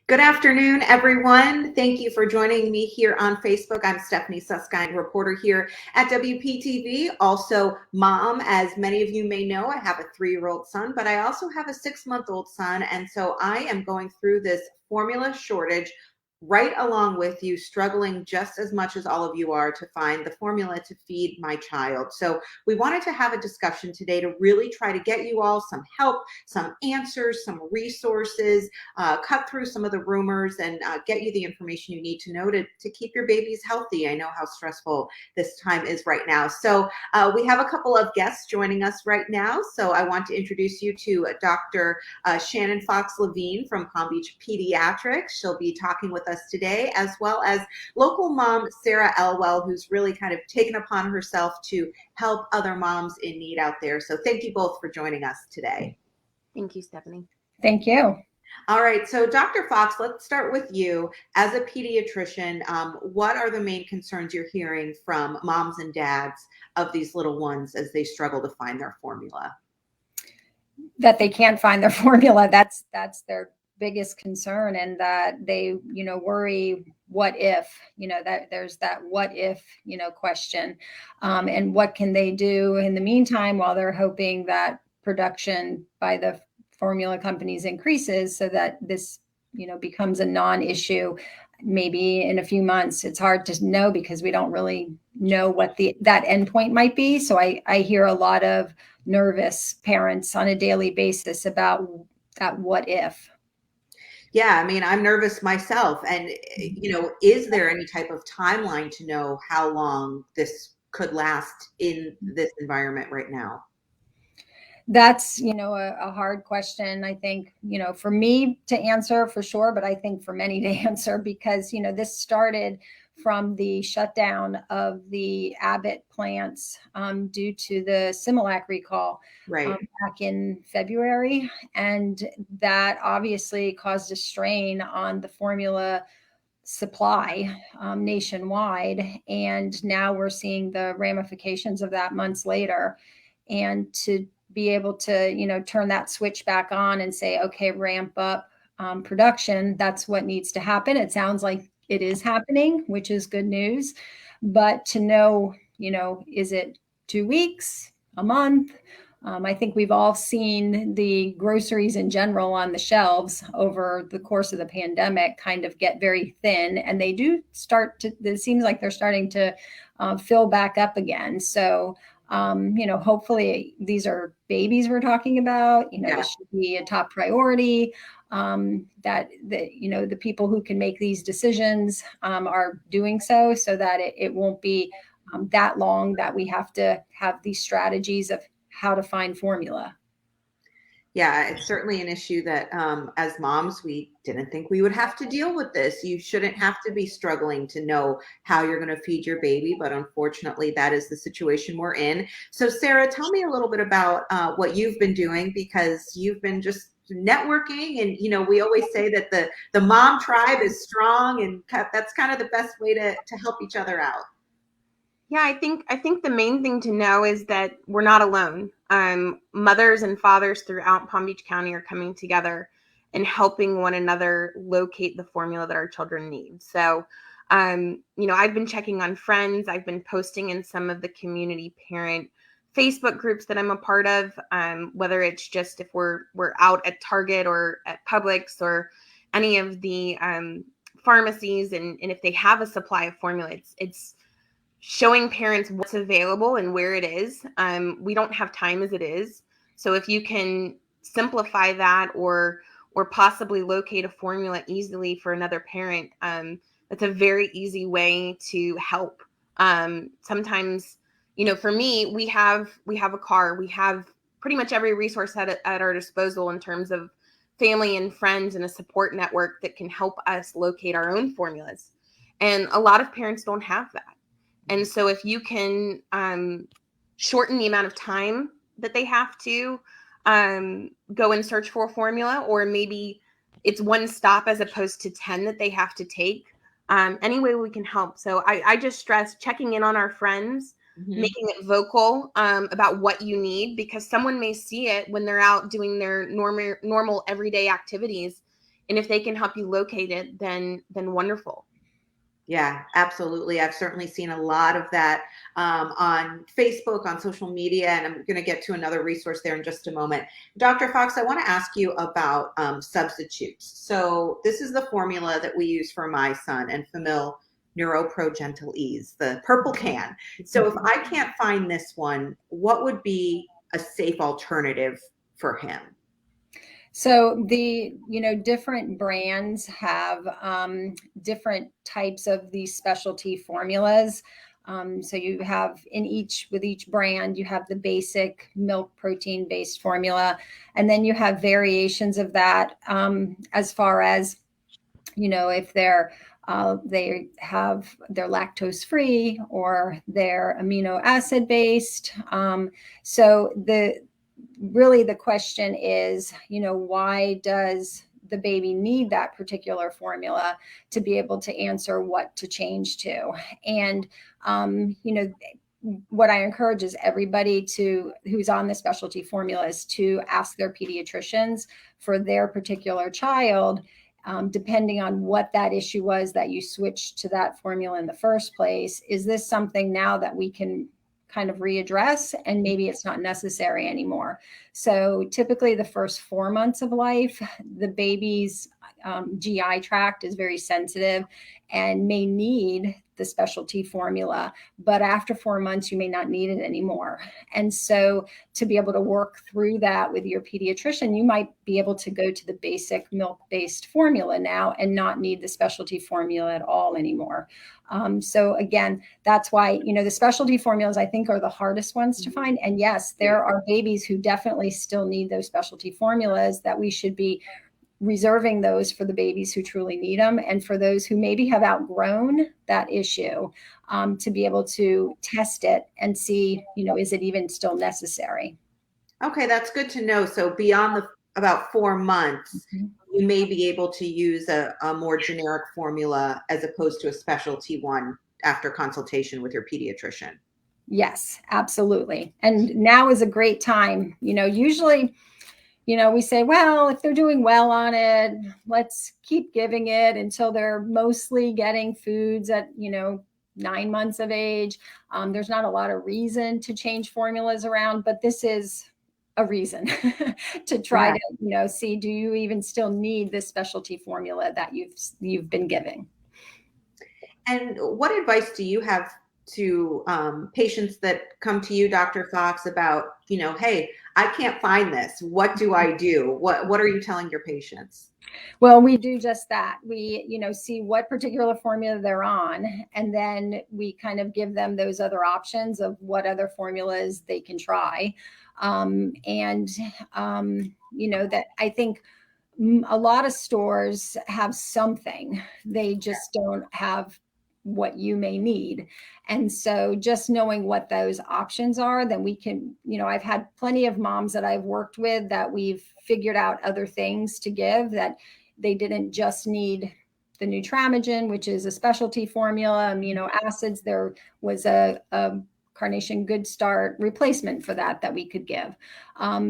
Good afternoon, everyone. Thank you for joining me here on Facebook. I'm Stephanie Susskind, reporter here at WPTV, also mom. As many of you may know, I have a 3-year-old son, but I also have a 6-month-old son. And so I am going through this formula shortage right along with you, struggling just as much as all of you are to find the formula to feed my child. So we wanted to have a discussion today to really try to get you all some help, some answers, some resources, cut through some of the rumors and get you the information you need to know to keep your babies healthy. I know how stressful this time is right now. So we have a couple of guests joining us right now. So I want to introduce you to Dr. Shannon Fox-Levine from Palm Beach Pediatrics. She'll be talking with us today, as well as local mom Sarah Elwell, who's really kind of taken upon herself to help other moms in need out there. So thank you both for joining us today. Thank you, Stephanie. Thank you. All right, so Dr. Fox, let's start with you. As a pediatrician, what are the main concerns you're hearing from moms and dads of these little ones as they struggle to find their formula? That they can't find their formula. That's their biggest concern, and that they, worry, what if, that there's that what if, question, and what can they do in the meantime while they're hoping that production by the formula companies increases so that this, becomes a non-issue maybe in a few months. It's hard to know because we don't really know what that endpoint might be. So I hear a lot of nervous parents on a daily basis about that what if. Yeah, I mean, I'm nervous myself. And, is there any type of timeline to know how long this could last in this environment right now? That's, a hard question, I think, for me to answer for sure, but I think for many to answer because, this started from the shutdown of the Abbott plants due to the Similac recall back in February. And that obviously caused a strain on the formula supply nationwide. And now we're seeing the ramifications of that months later. And to be able to, turn that switch back on and say, okay, ramp up production, that's what needs to happen. It sounds like it is happening, which is good news. But to know, is it 2 weeks, a month? I think we've all seen the groceries in general on the shelves over the course of the pandemic kind of get very thin, and they do it seems like they're starting to fill back up again. So, hopefully these are babies we're talking about, this should be a top priority, that the people who can make these decisions are doing so that it won't be that long that we have to have these strategies of how to find formula. Yeah, it's certainly an issue that as moms, we didn't think we would have to deal with this. You shouldn't have to be struggling to know how you're going to feed your baby, but unfortunately, that is the situation we're in. So Sarah, tell me a little bit about what you've been doing, because you've been just networking, and we always say that the mom tribe is strong, and that's kind of the best way to help each other out. Yeah, I think the main thing to know is that we're not alone. Mothers and fathers throughout Palm Beach County are coming together and helping one another locate the formula that our children need. So, I've been checking on friends. I've been posting in some of the community parent Facebook groups that I'm a part of, whether it's just if we're out at Target or at Publix or any of the pharmacies, and if they have a supply of formula, it's showing parents what's available and where it is. We don't have time as it is. So if you can simplify that or possibly locate a formula easily for another parent, that's a very easy way to help. Sometimes, for me, we have a car. We have pretty much every resource at our disposal in terms of family and friends and a support network that can help us locate our own formulas. And a lot of parents don't have that. And so if you can shorten the amount of time that they have to go and search for a formula, or maybe it's one stop as opposed to 10 that they have to take, any way we can help. So I just stress checking in on our friends, making it vocal about what you need, because someone may see it when they're out doing their normal everyday activities And if they can help you locate it, then wonderful. Yeah, absolutely. I've certainly seen a lot of that on Facebook, on social media, and I'm going to get to another resource there in just a moment. Dr. Fox, I want to ask you about substitutes. So this is the formula that we use for my son, Enfamil NeuroPro Gentle Ease, the purple can. So if I can't find this one, what would be a safe alternative for him? So the, different brands have different types of these specialty formulas. So you have with each brand, you have the basic milk protein based formula, and then you have variations of that as far as, if they're they lactose free or they're amino acid based. So the question is, why does the baby need that particular formula to be able to answer what to change to? And, what I encourage is everybody who's on the specialty formulas to ask their pediatricians for their particular child, depending on what that issue was that you switched to that formula in the first place. Is this something now that we can kind of readdress, and maybe it's not necessary anymore? So typically the first 4 months of life, the baby's GI tract is very sensitive and may need the specialty formula, but after 4 months, you may not need it anymore. And so to be able to work through that with your pediatrician, you might be able to go to the basic milk-based formula now and not need the specialty formula at all anymore. So again, that's why, the specialty formulas I think are the hardest ones to find. And yes, there are babies who definitely still need those specialty formulas, that we should be reserving those for the babies who truly need them, and for those who maybe have outgrown that issue, to be able to test it and see, is it even still necessary? Okay, that's good to know. So beyond about 4 months, you may be able to use a more generic formula as opposed to a specialty one after consultation with your pediatrician. Yes, absolutely. And now is a great time. Usually, we say, well, if they're doing well on it, let's keep giving it until they're mostly getting foods at, 9 months of age. There's not a lot of reason to change formulas around, but this is a reason to try to, see, do you even still need this specialty formula that you've been giving? And what advice do you have to patients that come to you, Dr. Fox, about, hey, I can't find this. What do I do? What are you telling your patients? Well, we do just that. We, see what particular formula they're on, and then we kind of give them those other options of what other formulas they can try. That I think a lot of stores have something. They just don't have what you may need. And so just knowing what those options are, then we can, I've had plenty of moms that I've worked with that we've figured out other things to give, that they didn't just need the Nutramigen, which is a specialty formula, amino acids. There was a Carnation Good Start replacement for that we could give.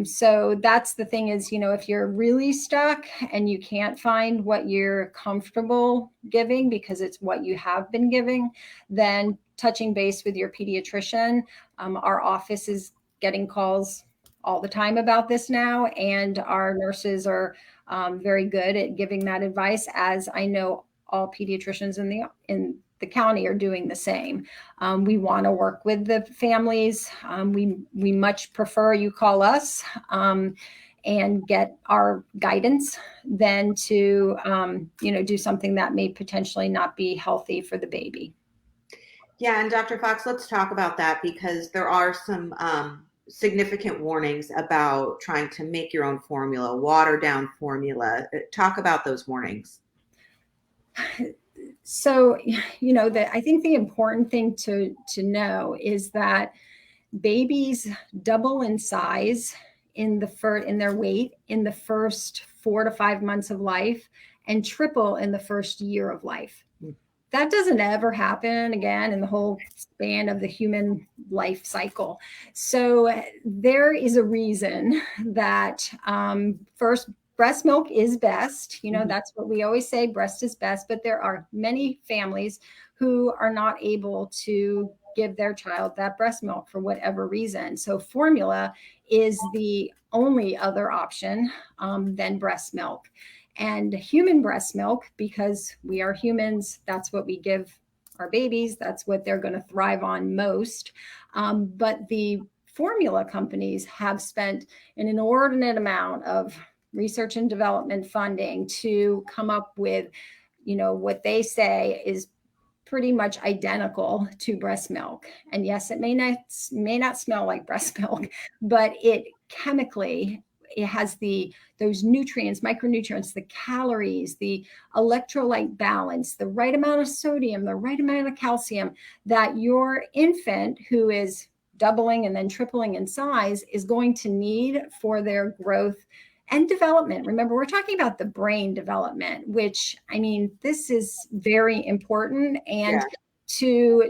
So that's the thing is, if you're really stuck and you can't find what you're comfortable giving because it's what you have been giving, then touching base with your pediatrician. Our office is getting calls all the time about this now, and our nurses are very good at giving that advice, as I know all pediatricians in the county are doing the same. We want to work with the families. We much prefer you call us and get our guidance than to do something that may potentially not be healthy for the baby. Yeah, and Dr. Fox, let's talk about that, because there are some significant warnings about trying to make your own formula, watered down formula. Talk about those warnings. So, I think the important thing to know is that babies double in size in their weight in the first 4 to 5 months of life, and triple in the first year of life. That doesn't ever happen again in the whole span of the human life cycle. So there is a reason that first breast milk is best. Mhm. That's what we always say, breast is best, but there are many families who are not able to give their child that breast milk for whatever reason. So formula is the only other option than breast milk. And human breast milk, because we are humans, that's what we give our babies. That's what they're going to thrive on most. But the formula companies have spent an inordinate amount of research and development funding to come up with, what they say is pretty much identical to breast milk. And yes, it may not smell like breast milk, but it chemically, it has those nutrients, micronutrients, the calories, the electrolyte balance, the right amount of sodium, the right amount of calcium that your infant, who is doubling and then tripling in size, is going to need for their growth and development. Remember, we're talking about the brain development, which, this is very important. And to,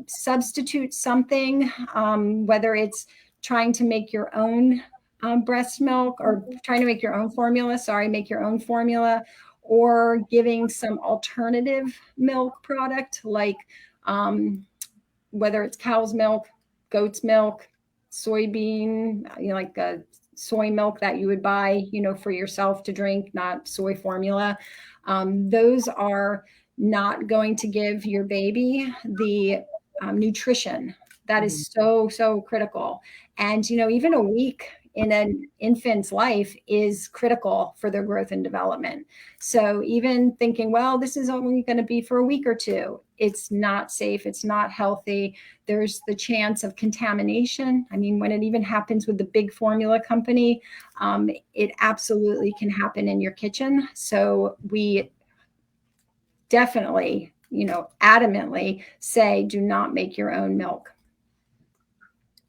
substitute something, whether it's trying to make your own breast milk, or trying to make your own formula, or giving some alternative milk product, like whether it's cow's milk, goat's milk, soybean, like a soy milk that you would buy, for yourself to drink, not soy formula. Those are not going to give your baby the nutrition that is so critical. And, even a week in an infant's life is critical for their growth and development. So even thinking, well, this is only going to be for a week or two, it's not safe. It's not healthy. There's the chance of contamination. When it even happens with the big formula company, it absolutely can happen in your kitchen. So we definitely, adamantly say, do not make your own milk.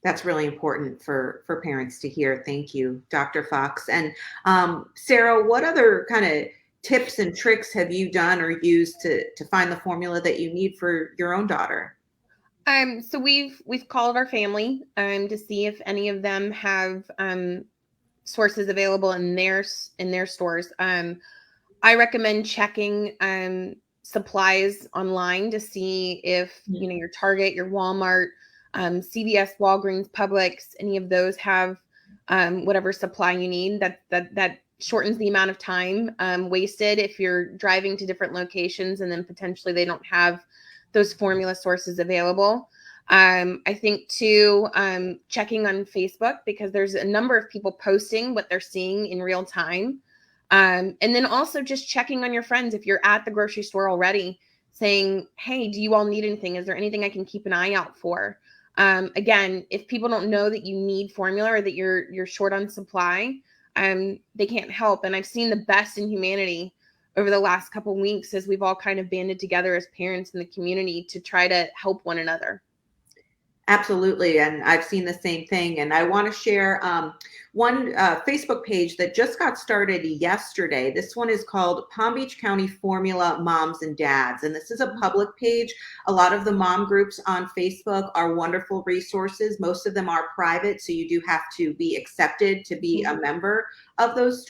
That's really important for parents to hear. Thank you, Dr. Fox. And Sarah, what other kind of tips and tricks have you done or used to find the formula that you need for your own daughter? So we've called our family to see if any of them have sources available in their stores. I recommend checking supplies online to see if your Target, your Walmart, CVS, Walgreens, Publix, any of those have whatever supply you need. That shortens the amount of time wasted if you're driving to different locations and then potentially they don't have those formula sources available. I think too, checking on Facebook, because there's a number of people posting what they're seeing in real time. And then also just checking on your friends. If you're at the grocery store already, saying, hey, do you all need anything? Is there anything I can keep an eye out for? Again, if people don't know that you need formula or that you're short on supply, they can't help. And I've seen the best in humanity over the last couple of weeks as we've all kind of banded together as parents in the community to try to help one another. Absolutely. And I've seen the same thing. And I want to share one Facebook page that just got started yesterday. This one is called Palm Beach County Formula Moms and Dads. And this is a public page. A lot of the mom groups on Facebook are wonderful resources. Most of them are private, so you do have to be accepted to be a member of those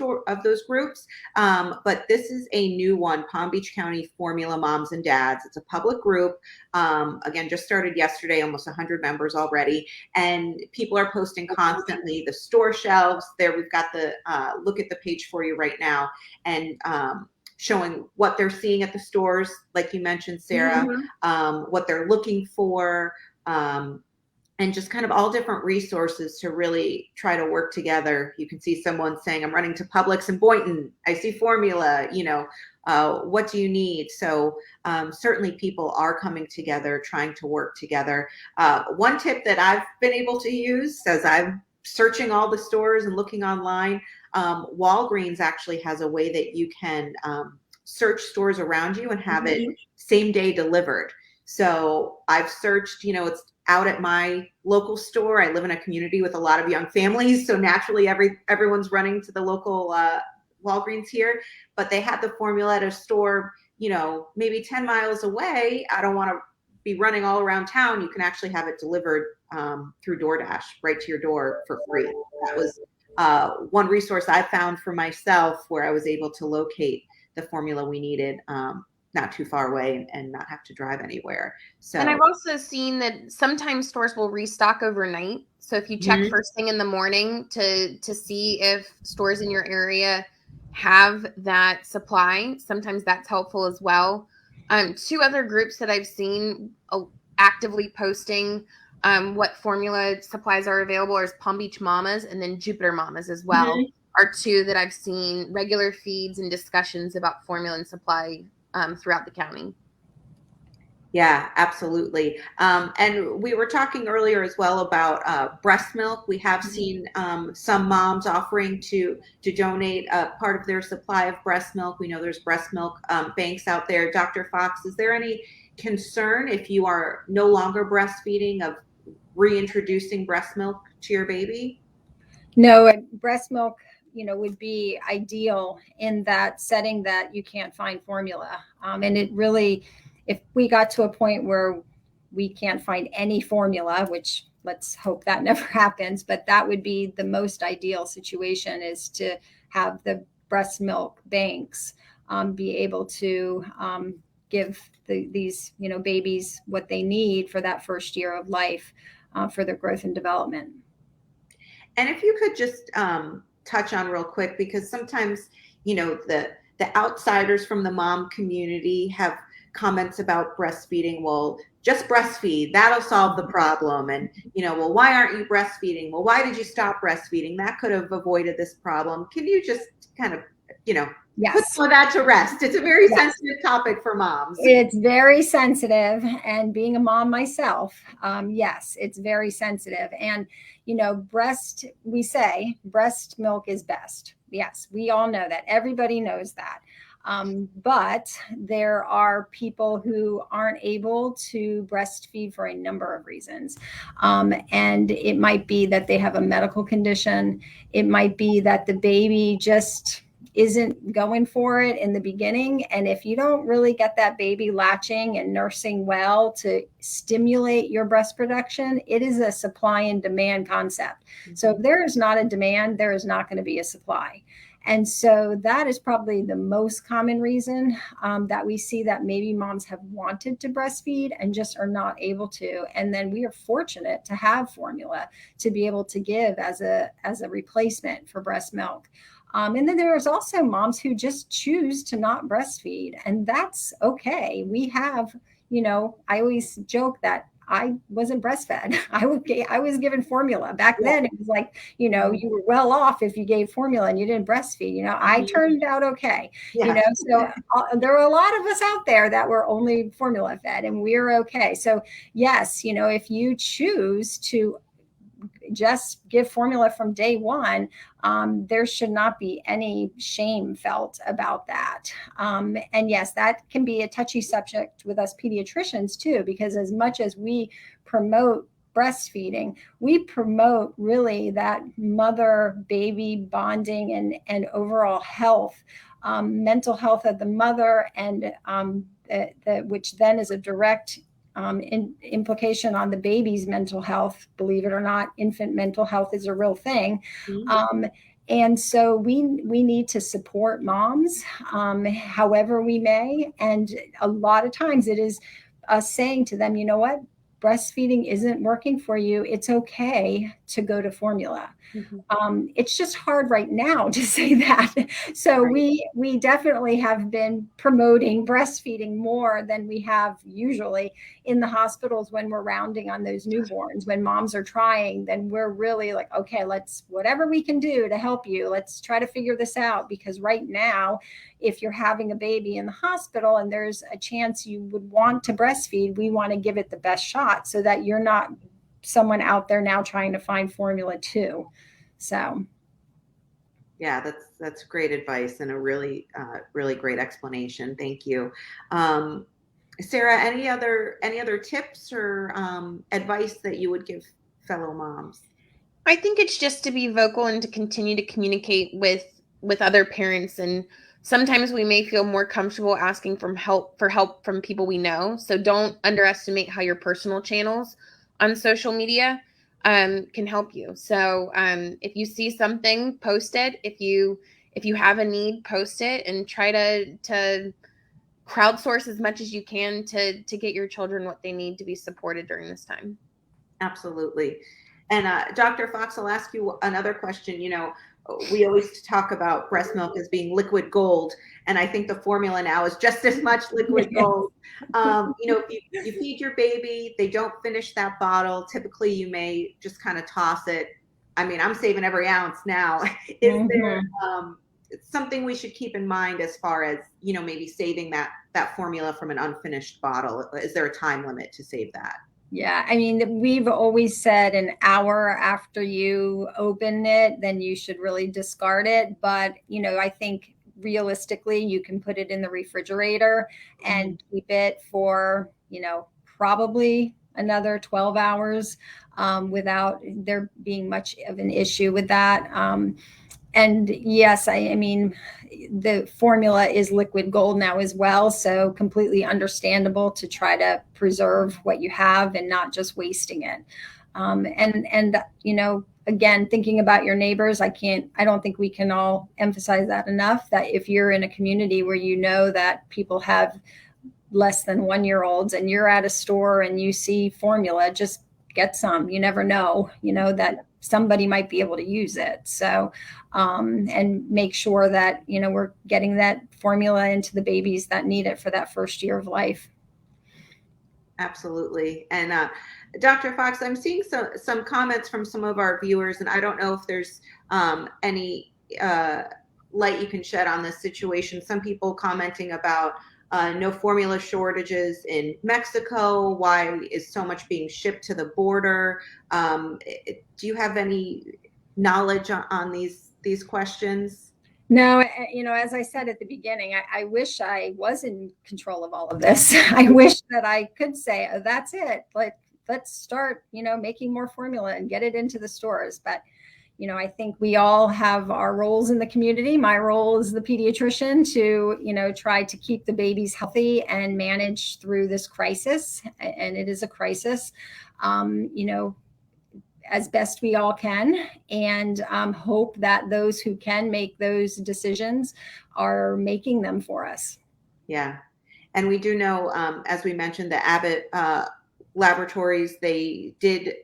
groups. But this is a new one, Palm Beach County Formula Moms and Dads. It's a public group. Again, just started yesterday, almost 100 members already. And people are posting constantly the store shelves. There, we've got the look at the page for you right now, and showing what they're seeing at the stores, like you mentioned, Sarah, what they're looking for, and just kind of all different resources to really try to work together. You can see someone saying, I'm running to Publix in Boynton. I see formula, what do you need? So certainly people are coming together, trying to work together. One tip that I've been able to use as I'm searching all the stores and looking online, Walgreens actually has a way that you can search stores around you and have it same day delivered. So I've searched, it's out at my local store. I live in a community with a lot of young families, so naturally everyone's running to the local Walgreens here, but they had the formula at a store, maybe 10 miles away. I don't want to be running all around town. You can actually have it delivered through DoorDash right to your door for free. That was one resource I found for myself where I was able to locate the formula we needed not too far away and not have to drive anywhere. So, and I've also seen that sometimes stores will restock overnight. So if you check first thing in the morning to see if stores in your area have that supply, sometimes that's helpful as well. Two other groups that I've seen actively posting what formula supplies are available is Palm Beach Mamas and then Jupiter Mamas as well are two that I've seen regular feeds and discussions about formula and supply throughout the county. Yeah, absolutely. And we were talking earlier as well about breast milk. We have seen some moms offering to donate a part of their supply of breast milk. We know there's breast milk banks out there. Dr. Fox, is there any concern if you are no longer breastfeeding of reintroducing breast milk to your baby? No, breast milk, would be ideal in that setting that you can't find formula. And it really, if we got to a point where we can't find any formula, which let's hope that never happens, but that would be the most ideal situation, is to have the breast milk banks be able to give these, babies what they need for that first year of life for their growth and development. And if you could just touch on real quick, because sometimes, the outsiders from the mom community have comments about breastfeeding. Well, just breastfeed, that'll solve the problem. And, well, why aren't you breastfeeding? Well, why did you stop breastfeeding? That could have avoided this problem. Can you just kind of, put some of that to rest? It's a very sensitive topic for moms. It's very sensitive. And being a mom myself, yes, it's very sensitive. And, we say breast milk is best. Yes, we all know that. Everybody knows that. But there are people who aren't able to breastfeed for a number of reasons. And it might be that they have a medical condition. It might be that the baby just isn't going for it in the beginning. And if you don't really get that baby latching and nursing well to stimulate your breast production, it is a supply and demand concept. So if there is not a demand, there is not going to be a supply. And so that is probably the most common reason that we see that maybe moms have wanted to breastfeed and just are not able to. And then we are fortunate to have formula to be able to give as a replacement for breast milk. And then there's also moms who just choose to not breastfeed, and that's okay. We have, I always joke that I wasn't breastfed. I was given formula. Back then, it was like, you were well off if you gave formula and you didn't breastfeed. I turned out okay. So there are a lot of us out there that were only formula fed, and we're okay. So yes, if you choose to just give formula from day one, there should not be any shame felt about that. And yes, that can be a touchy subject with us pediatricians too, because as much as we promote breastfeeding, we promote really that mother-baby bonding and overall health, mental health of the mother, and which then is a direct implication on the baby's mental health. Believe it or not, infant mental health is a real thing. And so we need to support moms however we may. And a lot of times it is us saying to them, you know what? Breastfeeding isn't working for you. It's okay to go to formula. It's just hard right now to say that. So we definitely have been promoting breastfeeding more than we have usually in the hospitals when we're rounding on those newborns. When moms are trying, then we're really like, okay, let's, whatever we can do to help you, let's try to figure this out. Because right now, if you're having a baby in the hospital and there's a chance you would want to breastfeed, we want to give it the best shot so that you're not someone out there now trying to find formula too. So yeah, that's great advice and a really really great explanation. Thank you. Sarah, any other tips or advice that you would give fellow moms? I think it's just to be vocal and to continue to communicate with other parents. And sometimes we may feel more comfortable asking for help from people we know. So don't underestimate how your personal channels on social media can help you. So if you see something, post it. If you have a need, post it, and try to crowdsource as much as you can to get your children what they need to be supported during this time. Absolutely. And Dr. Fox, I'll ask you another question. We always talk about breast milk as being liquid gold, and I think the formula now is just as much liquid gold. If you feed your baby, they don't finish that bottle, typically you may just kind of toss it. I mean, I'm saving every ounce now. Is there something we should keep in mind as far as, maybe saving that formula from an unfinished bottle? Is there a time limit to save that? Yeah, I mean, we've always said an hour after you open it, then you should really discard it. But, I think realistically, you can put it in the refrigerator and keep it for, probably another 12 hours without there being much of an issue with that. And yes, I mean, the formula is liquid gold now as well. So completely understandable to try to preserve what you have and not just wasting it. Again, thinking about your neighbors, I don't think we can all emphasize that enough, that if you're in a community where you know that people have less than 1-year-olds and you're at a store and you see formula, just get some. You never know, that somebody might be able to use it. So, and make sure that, we're getting that formula into the babies that need it for that first year of life. Absolutely. And Dr. Fox, I'm seeing some comments from some of our viewers, and I don't know if there's any light you can shed on this situation. Some people commenting about no formula shortages in Mexico. Why is so much being shipped to the border? Do you have any knowledge on these questions? No, as I said at the beginning, I wish I was in control of all of this. I wish that I could say, oh, that's it. Let's start, making more formula and get it into the stores. But, I think we all have our roles in the community. My role as the pediatrician to, try to keep the babies healthy and manage through this crisis. And it is a crisis, as best we all can, and hope that those who can make those decisions are making them for us. Yeah. And we do know, as we mentioned, the Abbott laboratories, they did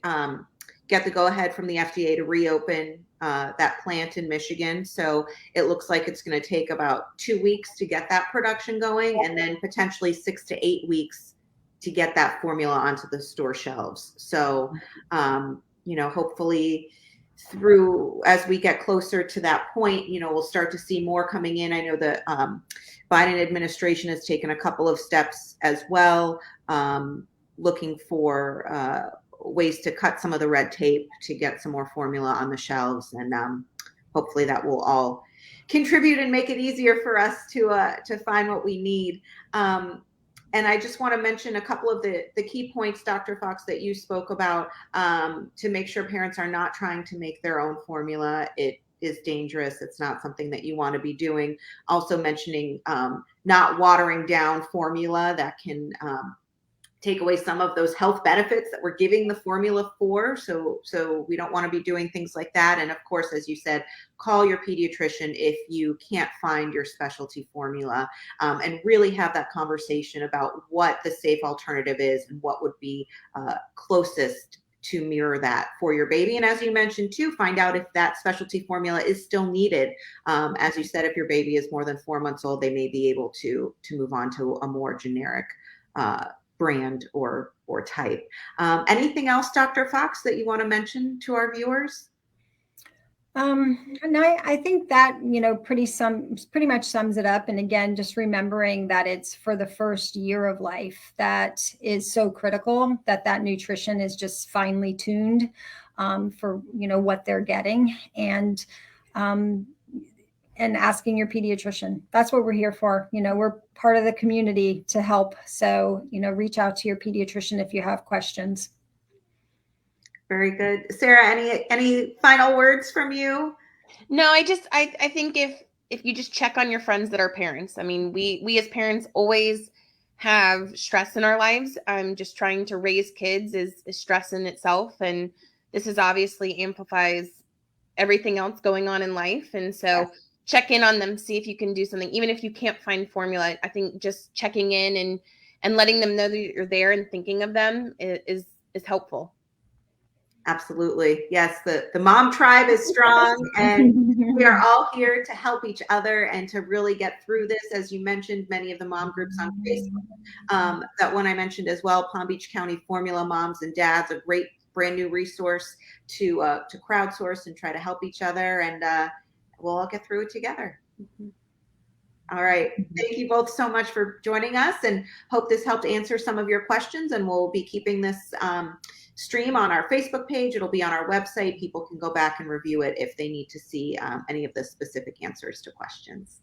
get the go-ahead from the FDA to reopen that plant in Michigan. So it looks like it's going to take about 2 weeks to get that production going, and then potentially 6 to 8 weeks to get that formula onto the store shelves. So, hopefully through, as we get closer to that point, we'll start to see more coming in. I know the Biden administration has taken a couple of steps as well, looking for ways to cut some of the red tape to get some more formula on the shelves. And hopefully that will all contribute and make it easier for us to find what we need. And I just want to mention a couple of the key points, Dr. Fox, that you spoke about, to make sure parents are not trying to make their own formula. It is dangerous. It's not something that you want to be doing. Also mentioning not watering down formula that can take away some of those health benefits that we're giving the formula for. So we don't want to be doing things like that. And of course, as you said, call your pediatrician if you can't find your specialty formula, and really have that conversation about what the safe alternative is and what would be closest to mirror that for your baby. And as you mentioned too, find out if that specialty formula is still needed. As you said, if your baby is more than 4 months old, they may be able to move on to a more generic brand or type. Anything else, Dr. Fox, that you want to mention to our viewers? No, I think that, pretty much sums it up. And again, just remembering that it's for the first year of life that is so critical, that nutrition is just finely tuned for, what they're getting. And asking your pediatrician. That's what we're here for. We're part of the community to help. So, reach out to your pediatrician if you have questions. Very good. Sarah, any final words from you? No, I think if you just check on your friends that are parents. I mean, we as parents always have stress in our lives. Just trying to raise kids is stress in itself. And this is obviously amplifies everything else going on in life. And so Yes. check in on them, see if you can do something, even if you can't find formula. I think just checking in and letting them know that you're there and thinking of them is helpful. Absolutely. Yes, the mom tribe is strong, and we are all here to help each other and to really get through this. As you mentioned, many of the mom groups on Facebook, that one I mentioned as well, Palm Beach County Formula Moms and Dads, a great brand new resource to crowdsource and try to help each other, and we'll all get through it together. All right. Thank you both so much for joining us, and hope this helped answer some of your questions. And we'll be keeping this stream on our Facebook page. It'll be on our website. People can go back and review it if they need to see any of the specific answers to questions.